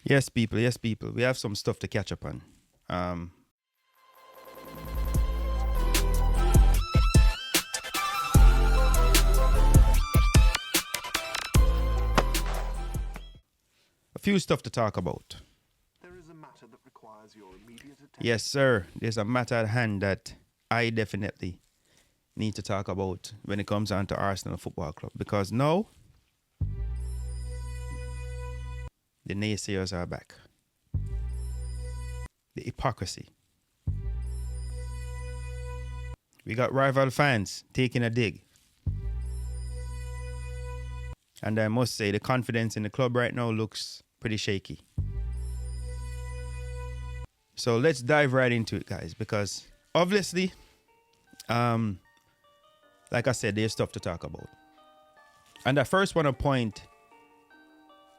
Yes, people. Yes, people. We have some stuff to catch up on. Um, a few stuff to talk about. There is a matter that requires your immediate attention. Yes, sir. There's a matter at hand that I definitely need to talk about when it comes on to Arsenal Football Club. Because now, the naysayers are back. The hypocrisy. We got rival fans taking a dig. And I must say, the confidence in the club right now looks pretty shaky. So let's dive right into it, guys, because obviously, like I said, there's stuff to talk about. And I first want to point,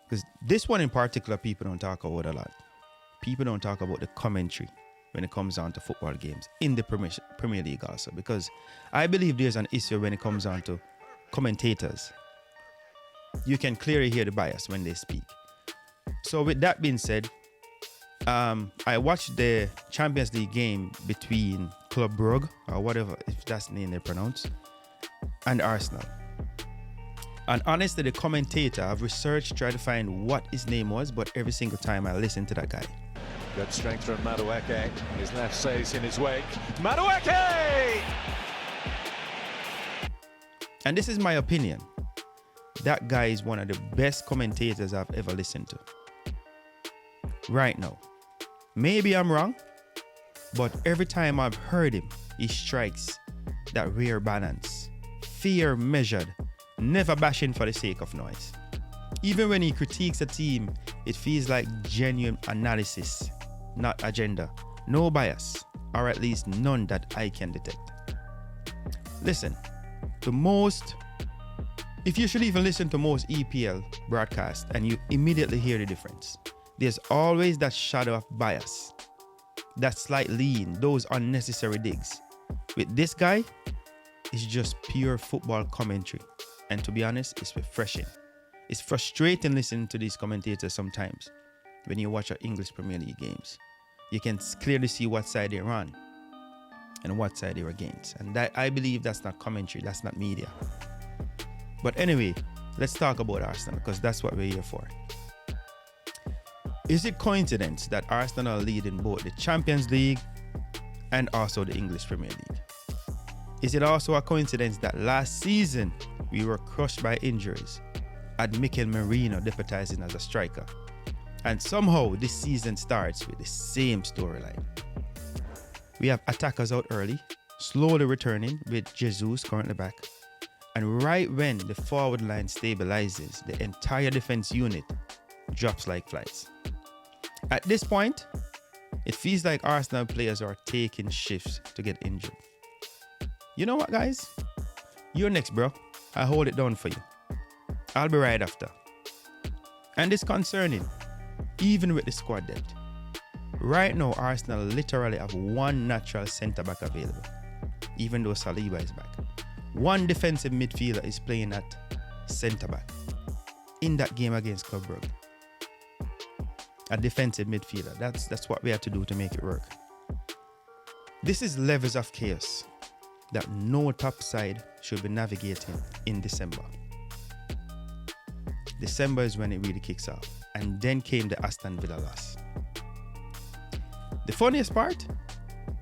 because this one in particular, people don't talk about a lot. People don't talk about the commentary when it comes down to football games in the Premier League also, because I believe there's an issue when it comes down to commentators. You can clearly hear the bias when they speak. So with that being said, I watched the Champions League game between Club Brugge, or whatever, if that's the name they pronounce, and Arsenal. And honestly, the commentator, I've researched, tried to find what his name was, but every single time I listen to that guy. Good strength from Madueke. His left says in his wake. Madueke! And this is my opinion. That guy is one of the best commentators I've ever listened to. Right now. Maybe I'm wrong, but every time I've heard him, he strikes that rare balance. Fair, measured, never bashing for the sake of noise. Even when he critiques a team, it feels like genuine analysis, not agenda. No bias, or at least none that I can detect. Listen, if you should even listen to most EPL broadcasts and you immediately hear the difference. There's always that shadow of bias, that slight lean, those unnecessary digs. With this guy, it's just pure football commentary. And to be honest, it's refreshing. It's frustrating listening to these commentators sometimes when you watch our English Premier League games. You can clearly see what side they're on and what side they're against. And that, I believe that's not commentary, that's not media. But anyway, let's talk about Arsenal, because that's what we're here for. Is it coincidence that Arsenal are leading both the Champions League and also the English Premier League? Is it also a coincidence that last season we were crushed by injuries, had Mikel Merino deputizing as a striker, and somehow this season starts with the same storyline? We have attackers out early, slowly returning with Jesus currently back, and right when the forward line stabilizes, the entire defense unit drops like flies. At this point, it feels like Arsenal players are taking shifts to get injured. You know what, guys? You're next, bro. I hold it down for you. I'll be right after. And it's concerning, even with the squad depth. Right now, Arsenal literally have one natural centre-back available, even though Saliba is back. One defensive midfielder is playing at centre-back in that game against Club Brugge. A defensive midfielder. That's what we have to do to make it work. This is levels of chaos that no top side should be navigating in December. December is when it really kicks off. And then came the Aston Villa loss. The funniest part,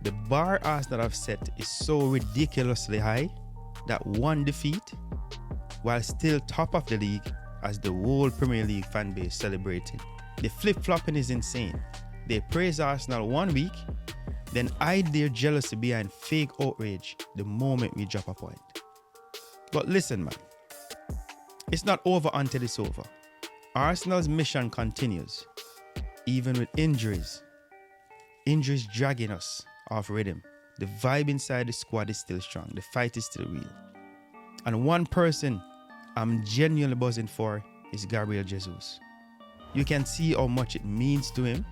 the bar Arsenal have set is so ridiculously high that one defeat, while still top of the league, as the whole Premier League fan base celebrating. The flip-flopping is insane. They praise Arsenal 1 week, then hide their jealousy behind fake outrage the moment we drop a point. But listen, man, it's not over until it's over. Arsenal's mission continues, even with injuries. Injuries dragging us off rhythm. The vibe inside the squad is still strong. The fight is still real. And one person I'm genuinely buzzing for is Gabriel Jesus. You can see how much it means to him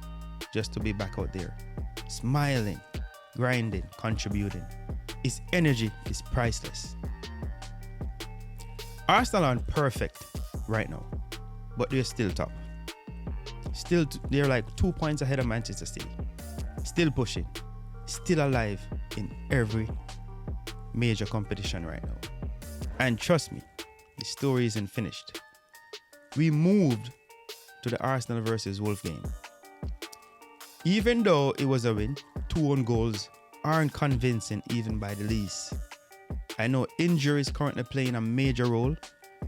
just to be back out there, smiling, grinding, contributing. His energy is priceless. Arsenal aren't perfect right now, but they're still top. Still, they're like 2 points ahead of Manchester City. Still pushing. Still alive in every major competition right now. And trust me, the story isn't finished. We moved to the Arsenal versus Wolves game. Even though it was a win, 2 own goals aren't convincing even by the least. I know injury is currently playing a major role,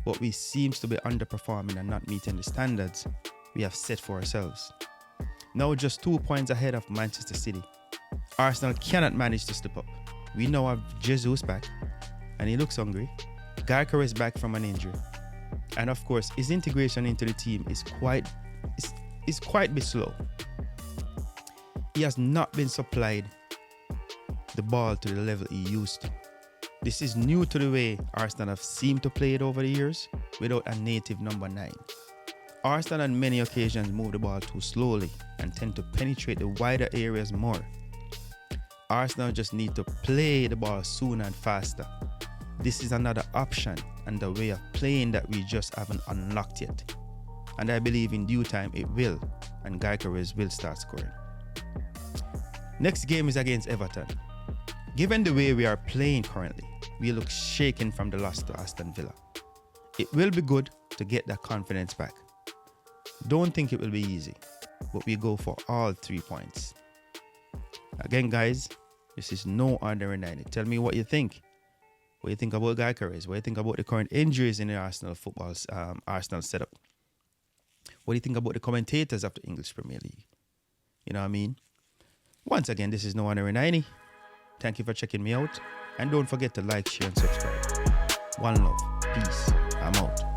but we seem to be underperforming and not meeting the standards we have set for ourselves. Now just 2 points ahead of Manchester City. Arsenal cannot manage to step up. We now have Jesus back, and he looks hungry. Gabriel is back from an injury. And of course, his integration into the team is quite bit slow. He has not been supplied the ball to the level he used to. This is new to the way Arsenal have seemed to play it over the years without a native number 9. Arsenal on many occasions move the ball too slowly and tend to penetrate the wider areas more. Arsenal just need to play the ball sooner and faster. This is another option and the way of playing that we just haven't unlocked yet. And I believe in due time it will, and Gabriel will start scoring. Next game is against Everton. Given the way we are playing currently, we look shaken from the loss to Aston Villa. It will be good to get that confidence back. Don't think it will be easy, but we go for all 3 points. Again, guys, this is no ordinary 90. Tell me what you think. What you think about Gabriel? What you think about the current injuries in the Arsenal Arsenal setup? What do you think about the commentators of the English Premier League? You know what I mean? Once again, this is no ordinary 90. Thank you for checking me out. And don't forget to like, share, and subscribe. One love. Peace. I'm out.